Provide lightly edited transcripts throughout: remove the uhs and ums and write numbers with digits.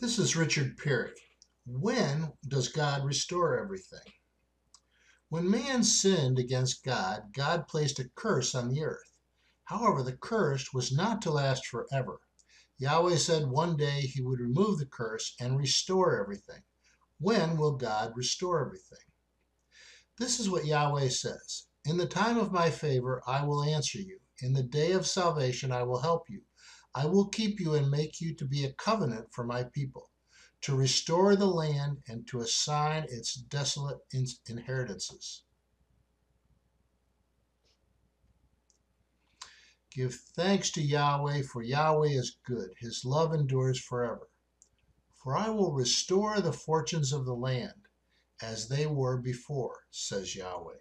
This is Richard Pierce. When does God restore everything? When man sinned against God, God placed a curse on the earth. However, the curse was not to last forever. Yahweh said one day he would remove the curse and restore everything. When will God restore everything? This is what Yahweh says. In the time of my favor, I will answer you. In the day of salvation, I will help you. I will keep you and make you to be a covenant for my people, to restore the land and to assign its desolate inheritances. Give thanks to Yahweh, for Yahweh is good. His love endures forever. For I will restore the fortunes of the land as they were before, says Yahweh.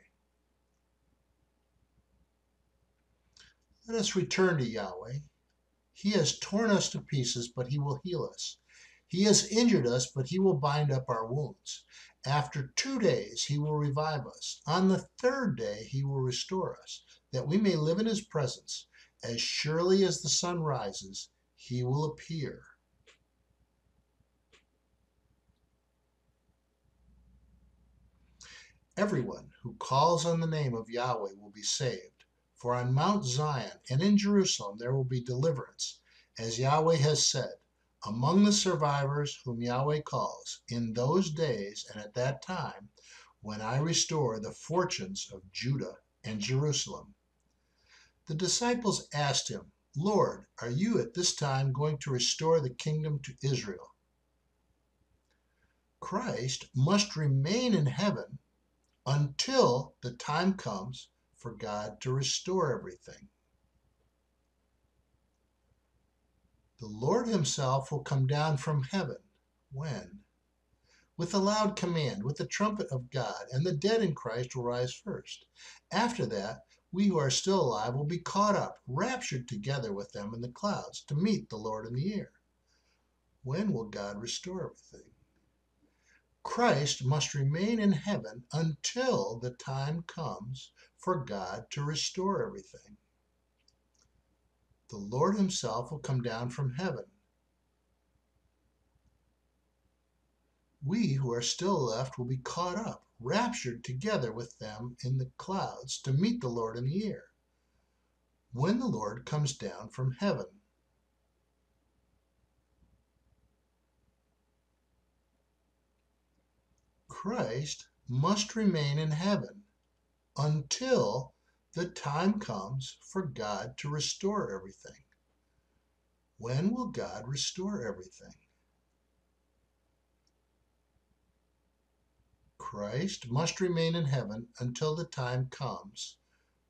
Let us return to Yahweh. He has torn us to pieces, but he will heal us. He has injured us, but he will bind up our wounds. After 2 days, he will revive us. On the third day, he will restore us, that we may live in his presence. As surely as the sun rises, he will appear. Everyone who calls on the name of Yahweh will be saved. For on Mount Zion and in Jerusalem there will be deliverance, as Yahweh has said, among the survivors whom Yahweh calls, in those days and at that time, when I restore the fortunes of Judah and Jerusalem. The disciples asked him, Lord, are you at this time going to restore the kingdom to Israel? Christ must remain in heaven until the time comes for God to restore everything. The Lord himself will come down from heaven. When? With a loud command, with the trumpet of God, and the dead in Christ will rise first. After that, we who are still alive will be caught up, raptured together with them in the clouds to meet the Lord in the air. When will God restore everything? Christ must remain in heaven until the time comes for God to restore everything. The Lord himself will come down from heaven. We who are still left will be caught up, raptured together with them in the clouds to meet the Lord in the air, when the Lord comes down from heaven. Christ must remain in heaven until the time comes for God to restore everything. When will God restore everything? Christ must remain in heaven until the time comes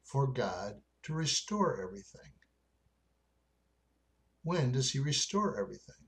for God to restore everything. When does he restore everything?